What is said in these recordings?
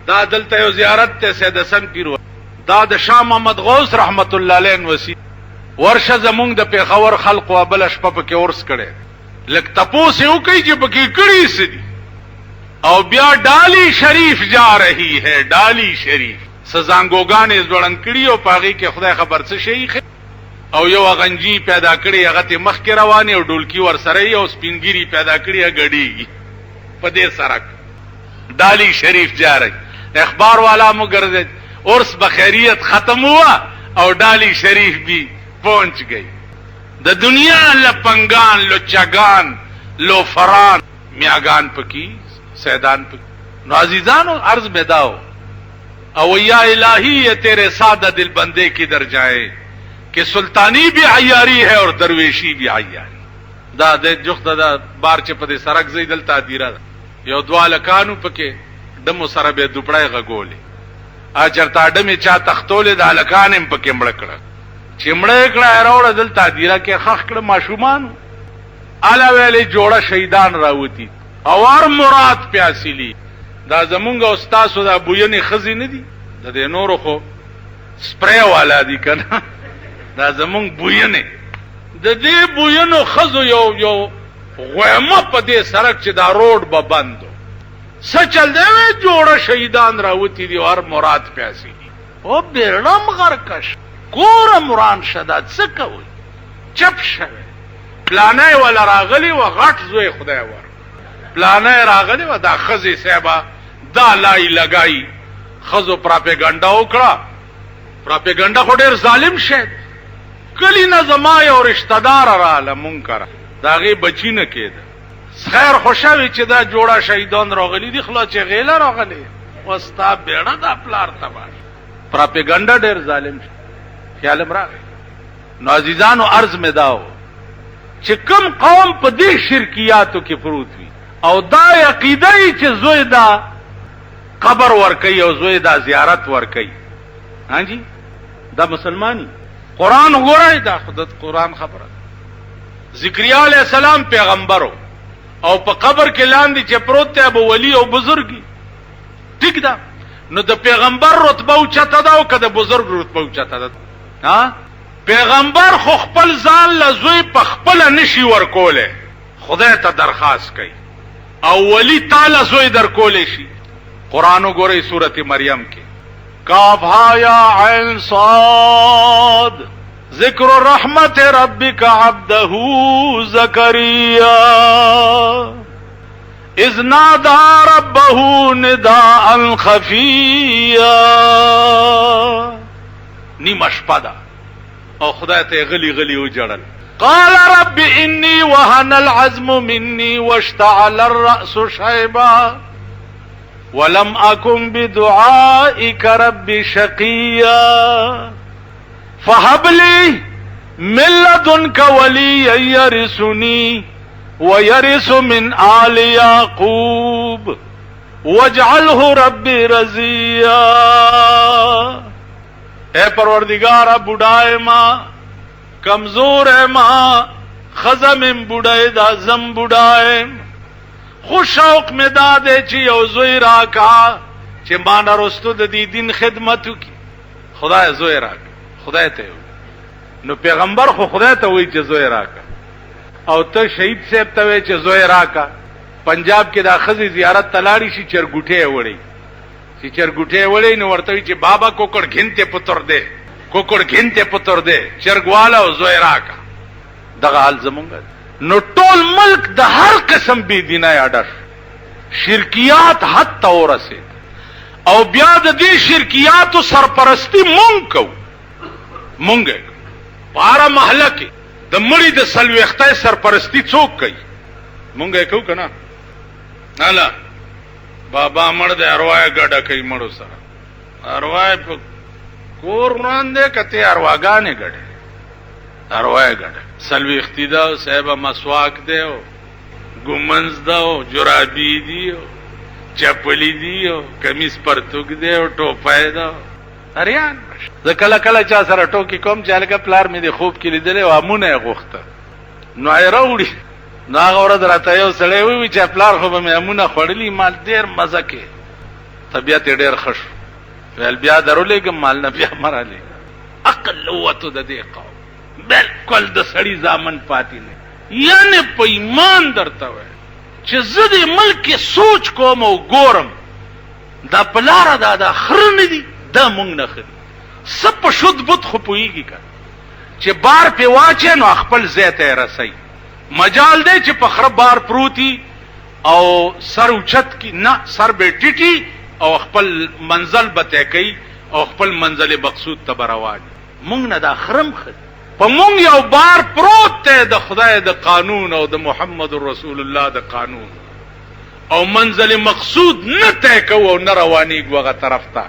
دا دلته یو زیارت ته سید حسن پیر دا د شاه محمد غوث رحمت الله علیه وسی ورشه زمونږ د پیښور خلق او بل شپه پکې ورس کړي لک تپوس یو کوي چې پکې کړي سدي او بیا ډالی شریف جا رہی ہے ډالی شریف سزانګوګانې ځوړن کړي او پاغي کې خدای خبر څه شي او یو غنجی پیدا کړي هغه ته مخ کې رواني او ډولکی ور سره او سپینګيري پیدا کړي غړي په دې سرک ډالی شریف جا رہی اخبار والا مو ګرځي عرس بخیریت ختم ہوا اور ڈالی شریف بھی پہنچ گئی د دنیا لپنگان لچگان لوفران میاگان پکی سیدان پکی نو عزیزانو عرض میں داؤ او یا الہی یہ تیرے سادہ دل بندے کدھر جائے کہ سلطانی بھی عیاری ہے اور درویشی بھی عیاری دا دے جخت دا بار چپدے سرک زی دلتا دیرا یو دوالکانو پکے دمو سره به دوپړای غولې ا چرته ډمه چا تختولې د الکانم پکې مړ کړه چې مړ کړه راوړه دلته دیره کې خخ کړه ماشومان الا ویلې جوړه شهیدان راوتی اوار مراد پیاسلی دا زمونږ استاد دا بوینه خزي نه دي د نورو خو سپری والا دي کنه دا زمونږ بوینه د دې بوینو خزو یو غومه په دې سرک چې دا روډ به بندو سچل دی جوړه شهیدان راوتی دی اور مراد پیاسي دي او بیرنم غرکش کور مران شداد څه کوي چپ شوه پلانای ولا راغلی و غټ زوی خدای ور پلانای راغلی و دا خزي صاحب دا لای لګای خزو پراپګاندا وکړه پراپګاندا خو ډیر ظالم شه کلی نه زمای او رشتہ دار را لمنکر داغي بچی نه کېده خیر خوشاوي چې دا جوړه شهیدان راغلي دي خلا چې غیله راغلي وستا بیړه دا پلار تبا پراپګاندا ډیر ظالم خیال راغی نو عزیزانو عرض می داو چې کوم قوم په دې شرکیاتو کې پروت وي او دا عقیده چې زوی دا قبر ور کوي او زوی دا زیارت ور کوي ها جی دا مسلمانی قران وګورئ دا خدای قران خبره ذکریا علیہ السلام پیغمبرو او په قبر کې لاندې چې پروت دی ابو ولی او بزرګي ټیک ده نو د پیغمبر رتبه او چته ده او کده بزرګ رتبه او چته ده ها پیغمبر خو خپل ځان لزوی په خپل نشي ورکوله خدای ته درخواست کوي او ولی تعالی زوی درکول شي قران وګورئ سورته مریم کې کاف ها یا عین صاد ذکر رحمت ربک عبده زکریا اذ نادى ربه نداء خفيا نیمه شپه ده او خدای ته غلی غلی وجړل قال رب اني وهن العزم مني واشتعل الرأس شيبا ولم اكن بدعائك رب شقيا فهب لي من لدنك وليا يرثني ويرث من آل يعقوب واجعله ربي رضيا اے پروردگار بڑھائے ماں کمزور ہے ماں خزم بڑھائے دا زم بڑھائے خوش شوق میں دادے چی او زوی راکا چی مانا رستو دا دی دین خدمتو کی خدای زوی راکا خدای ته نو پیغمبر خو خدای ته وی چې زوی راکا او ته شهید صاحب ته وی چې زوی راکا پنجاب کې دا خزي زیارت تلاړی شي چرګوټه وړي چې چرګوټه وړي نو ورته چې بابا کوکړ غنته پتر دے کوکړ غنته پتر دے چرګوالا او زوی راکا دغه حال زمونږ نو ټول ملک د هر قسم بی دینه اډر شرکیات حد تورسه او بیا د دې شرکیات سرپرستی مونږ کو مونږه پارا محله کې د مړي د سلوختای سرپرستی څوک کوي مونږه کو کنه نه بابا مړ د ارواح ګډه کوي مړو سره ارواح په کور وړاندې کته ارواګانې ګډه ارواح ګډه سلوختی دا صاحب مسواک دیو ګمنز دا جرابی دیو چپلی دیو کمیس پرتوک دیو ټوپای دا اریان زه کله کله چا سره ټوکی کوم چې لکه پلار مې د خوب کې لیدلې او امونه غوښته نو یې راوړي نو هغه ورځ راته یو سړی وی چې پلار خو به مې امونه خوړلې مال ډېر مزه کې طبیعت ډیر خوش ول بیا درولېګم مال نه بیا مراله عقل وته د دې قوم بالکل د سړی ځامن پاتې نه یعنی په ایمان درته وای چې زه د ملک سوچ کوم او ګورم دا پلار دا خرن دي دا مونږ نه خري سب شد بوت خو پويږي کا چې بار په واچې نو خپل زیته رسي مجال دی چې په خراب بار پروتي او سر اوچت کی نه سر به ټټي او خپل منزل بته کوي او خپل منزل مقصود ته روان مونږ نه دا خرم خد په مونږ یو بار پروت ته د خدای د قانون او د محمد رسول الله د قانون او منزل مقصود نه ته کو او نه رواني غوغه طرف ته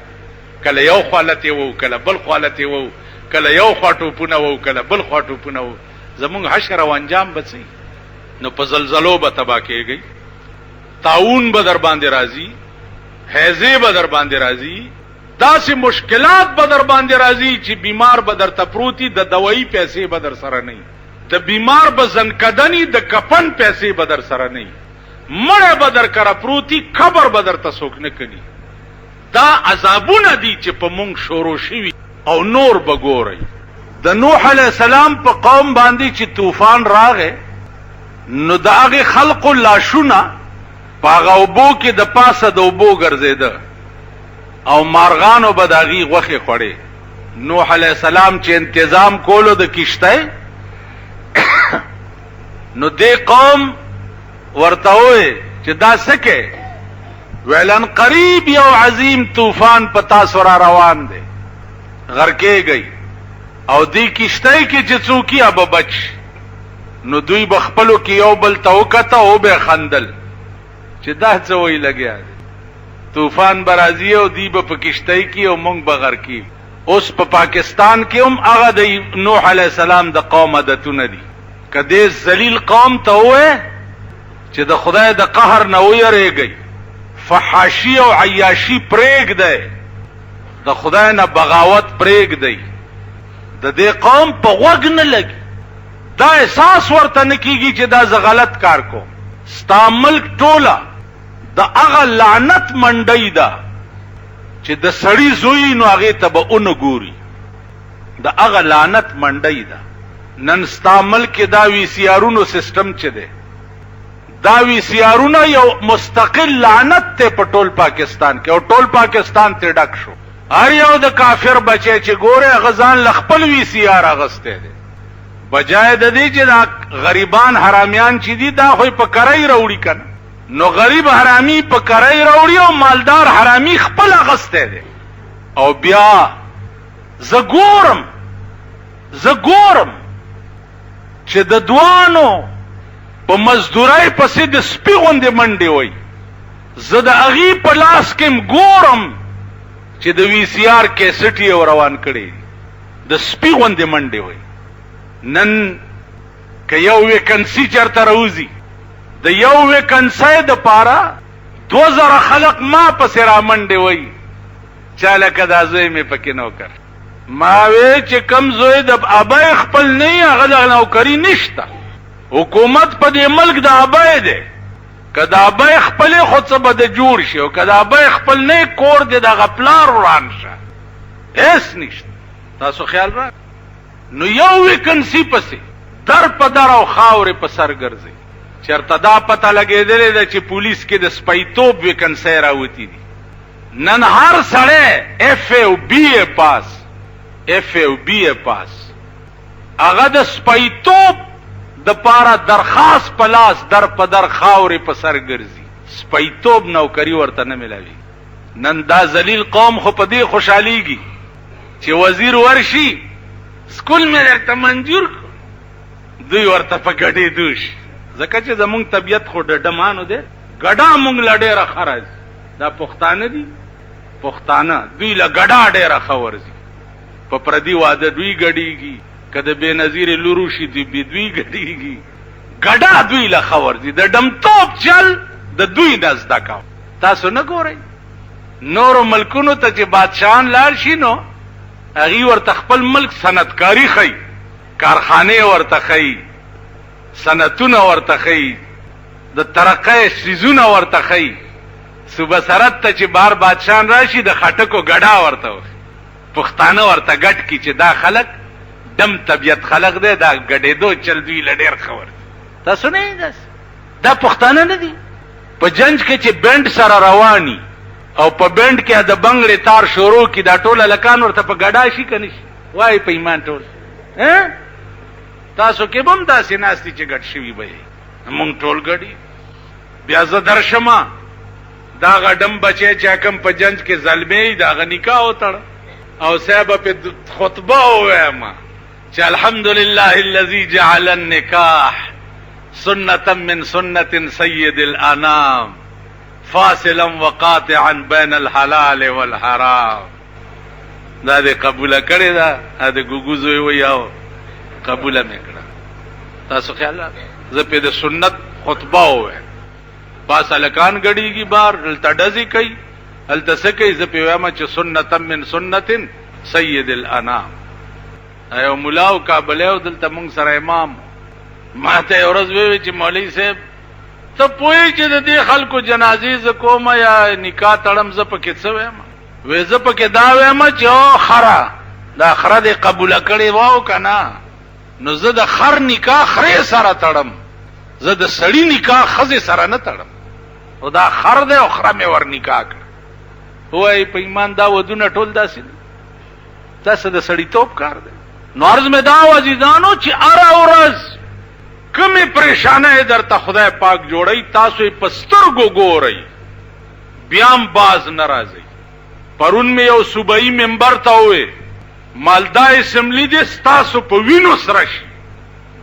کله یو خالته وو کله بل خالته وو کله یو خاطو پونه وو کله بل خاطو پونه وو زمونږ حشر او انجام بچي نو په زلزلو به تبا کېږي طاعون به در باندې راځي هیزه به در باندې راځي داسې مشکلات به در باندې راځي چې بیمار به در تپروتی د دوايي پیسې به در سره نه د بیمار به زنکدنی د کفن پیسې به در سره نه مړ به در کرا پروتی خبر به در تسوک نه کړي دا عذابونه دي چې په مونږ شروع شوي او نور به ګوري د نوح علی السلام په قوم باندې چې طوفان راغی نو د هغه خلق لاشونه پاغه وبو کې د پاسه د وبو ګرځیده او مارغانو بداغي غوخه خوړې نوح علی السلام چې تنظیم کولو د کشته نو دې قوم ورته وې چې دا سکه ویلن قریب یو عظیم طوفان پتا سره روان دی غرقې گئی او دې کشته کې چې څوکي اب بچ نو دوی بخپلو کې یو بل توکته او به خندل چې دا څه وی لګیا طوفان برازي او دی په کشته کې او مونږ بغیر کې اوس په پاکستان کې هم هغه د نوح علی السلام د قوم عادتونه دي کدی ذلیل قوم ته وې چې د خدای د قهر نه ویریږي فحاشی او عیاشی پرېګ دی د خدای نه بغاوت پرېګ دی د دې قوم په وګ نه لګي دا احساس ورته نه کیږي چې دا ز غلط کار کو ستا ملک ټوله د هغه لعنت منډی دا چې د سړی زوی نو هغه ته به اون ګوري د هغه لعنت منډی دا نن ستا ملک دا وی سی آرونو سیستم چه ده دا وی سی آرونه یو مستقل لعنت ته په ټول پاکستان کې او ټول پاکستان ته ډک شو هر یو د کافر بچی چې ګوره غزان لخپل وی سی آر اغسته ده بجای د دې چې دا غریبان حرامیان چې دي دا خو په کرای راوړي کنه نو غریب حرامي په کرای راوړي او مالدار حرامي خپل اغسته ده او بیا زګورم چې د دوانو په مزدورای پسې د سپي غوندې منډې وای زه د اغي په لاس کې ګورم چې د وی سی آر کیسټ یې روان کړي د سپي غوندې منډې وای نن که یو ویکنسی چرته راوځي د یو ویکنسی د پاره 2000 خلق ما پسې را منډې وای چاله کدا زوی مې پکې نوکر ما وی چې کم زوی د ابای خپل نه هغه د نوکری نشته حکومت په دې ملک د ابای دی کدا ابای خپل خود څه بده جوړ شي او کدا ابای خپل نه کور دی د غپلار وران شه هیڅ نشته تاسو خیال را نو یو ویکنسی پسې در په در او خاورې په سر ګرځي چرته دا پته لګېدلې ده چې پولیس کې د سپیتوب ویکنسی راوتی دي نن هر سړی اف او بی ای پاس هغه د سپیتوب د پاره درخواست پلاس در په در خاورې په سر ګرځي سپیتوب نوکری ورته نه ملاوي نن دا ذلیل قوم خو په دې خوشحاليږي چې وزیر ورشي سکول مې درته منظور دوی ورته په ګډې دوش ځکه چې زمونږ طبیعت خو ډډمانو دی ګډا مونږ له ډېره خرج دا پښتانه دي پښتانه دوی له ګډا ډېره خورځي په پردي واده دوی ګډيږي کده بے نظیر لوروشي دی دوی ګډيږي ګډا دوی له خورځي د ډمتوب چل د دوی نزدا کا تاسو نه ګورئ نور ملکونو ته چې بادشاہان لار شي نو هغه ورته خپل ملک صنعتکاری خي کارخانه ورته خي صنعتونه ورته خي د ترقې سيزونه ورته خي صوبه سرحد ته چې بار بادشاہ راشي د خټکو ګډا ورته وي پښتانه ورته ګډ کی چې دا خلک دم طبیعت خلق دی دا ګډېدو چل دوی له ډېر خبر تاسو نه دا پښتانه نه دي په جنج کې چې بند سره رواني او په بند کې د بنگړې تار شروع کی دا ټوله لکان ورته په ګډا شي کني وای په ایمان ټول تاسو کې بم داسې ناستي چې ګډ شوي به مونږ ټول ګډي بیا زه درشمه دا غډم بچی چې کوم په جنج کې ظلمې دا غ نکاح وتړ او صاحب په خطبه وایم چې الحمدلله الذي جعل النکاح سنة من سنة سید الانام فاصلا وقاطعا بین الحلال والحرام دا دې قبول کړی دا دا ګوګوزوي ویاو قبول مې کړه تاسو خیال زه په دې سنت خطبه وایم باس الکان غړیږي بار التډزي کوي التسکي زه په وایم چې سنة من سنة سید الانام ایو ملاو کابلیو دلته مونږ سره امام ما ته ورځ وی چې مولوی صاحب ته پوهی چې د دې خلکو جنازې ز کومه یا نکاح تړم ز پکې څه وایم وې ز پکې دا وایم چې او خره دا خره دې قبول کړي واو کنه نو زه د خر نکاح خره سره تړم زه د سړی نکاح خزه سره نه تړم او دا خر دې او خره مې ور نکاح کړ وای په ایمان دا ودونه ټول داسې تاسو د سړی توپ کار دی نو عرض میں دا عزیزانو چې اره ورځ کمی پریشانه در ته خدای پاک جوړی تاسو په سترګو ګورئ بیام باز ناراضي پرون می یو صوبایي منبر ته وې مالدا اسمبلی دې تاسو په وینو سره شي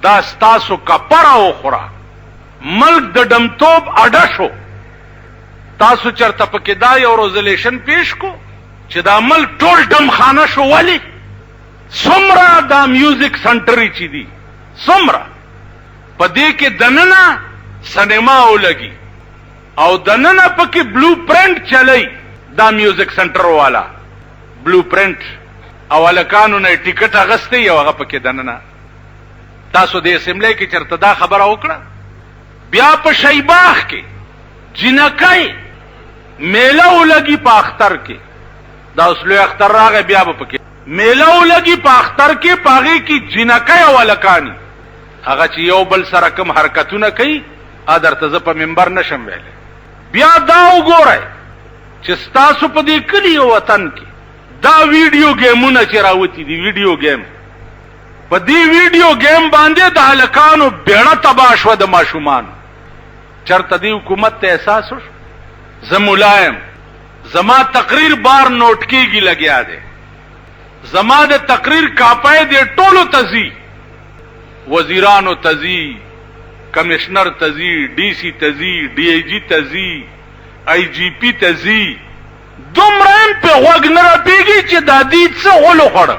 دا تاسو کپړه وخوره ملک د دمتوب اډه شو تاسو چرته پکې دا یو ریزولوشن پیش کو چې دا ملک ټول دم خانه شو ولی سمرا دا میوزک سنټری چي دي سمرا پدې کې دننه سینما ولګي او دننه پکې بلو پرنٹ چلای دا میوزک سنټر والا بلو پرنٹ اوله قانون ټیکټ اغسته یو هغه پکې دننه تاسو د اسمبلی کې چرته دا خبره وکړه بیا په شیباغ کې جنکای میله ولګي په اختر کې دا اصلي اختر راغی بیا په کې میله ولګي په اختر کې پاغي کې جنکای ولکانی هغه چې یو بل سره کوم حرکتونه کوي ادر ته په منبر نشم ویل بیا دا وګورئ چې تاسو په دې کلی وطن کې دا ویډیو گیمونه چې راوتی دي ویډیو گیم په دې ویډیو گیم باندې د هلکانو بیړه تباہ شو د ماشومان چرته دی حکومت ته احساس وش زمولایم زما تقریر بار نوٹ کیږي لګیا دی زما د تقریر کاپای دی ټولو تزي وزیرانو تزي کمشنر تزي ڈی سی تزي ڈی ای جی تزي آئی جی پی تزي دومره په وګ نه راپیږي چې د دې څه ولو خړ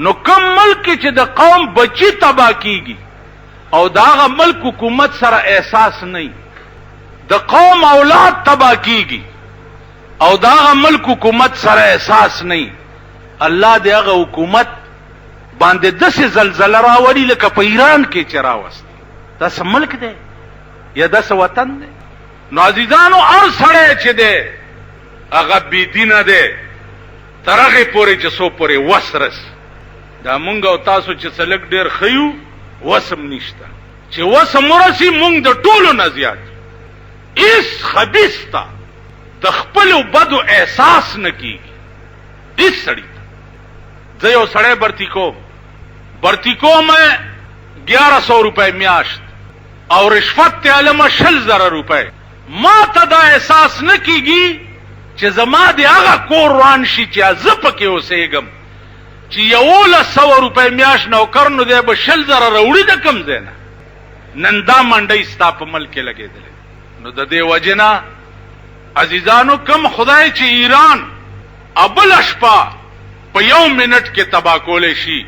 نو کوم ملک چې د قوم بچی تبا کیږي او داغه ملک حکومت سره احساس نه د قوم اولاد تبا کیږي او داغه ملک حکومت سره احساس نه الله دغه حکومت باندې دسه زلزلہ راوړي لکه په ایران کې چراوست دا سم ملک دی یا دا سم وطن دی نو عزیزانو هر سړی چې دی هغه بی دینه دی ترغه پورې چې سو پورې وسرس دا مونږ او تاسو چې سلک ډیر خيو وسم نشته چې وسم ورسي مونږ د ټولو نه زیات اس خبيستا د خپل بدو احساس نه کیږي اس سړی زه یو سړی برتی کو میں 1100 روپے میاشت او رشوت ته علم 60,000 روپے ما ته دا احساس نه کیږي چې زما دی هغه کور روان شي چې زه پکې اوسېږم چې یو 100 روپے میاشت نوکر نو دی به 60,000 وروړي د کم زینا نن دا منډي ستا په ملک کې لګېدل نو د دې وجنا عزیزانو کم خدای چې ایران ابل اشپا په یو منټ کې تبا کولې شي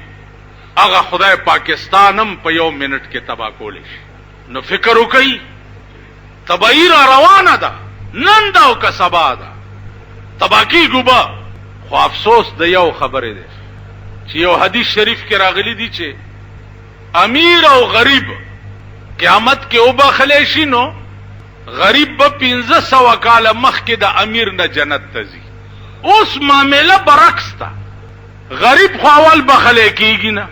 هغه خدای پاکستانم په یو منټ کې تبا کولې شي نو فکر وکړئ تباہی را روانه ده نن دا او که سبا ده تبا کیږي خو افسوس د یو خبره ده چې یو حدیث شریف کې راغلی دی چې امیر او غریب قیامت کې او بخلې شي نو غریب به 1500 کاله مخکې د امیر نه جنت ته ځي. اوس معامله برعکس ده. غریب خو اول بخلی کیږي نه،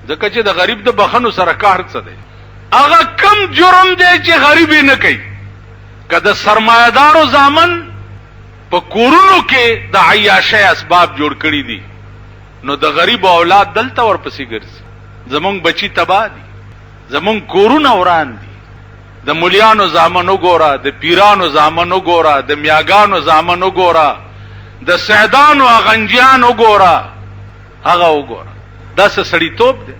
ځکه چې د غریب د بخنو سره کار څه دی؟ هغه کم جرم دی چې غریب یې نه کوي. که د سرمایه‌دارو زامن په کورونو کې د عیاشۍ اسباب جوړ کړي دي، نو د غریب اولاد دلته ورپسې ګرځي. زمونږ بچی تباه دي، زمونږ کورونه وران دي. د مولیانو زامن وګوره، د پیرانو زامن وګوره، د میاګانو زامن وګوره، د سعدانو اغنجیان وګوره، هغه وګوره. دا څه سړیتوب دی؟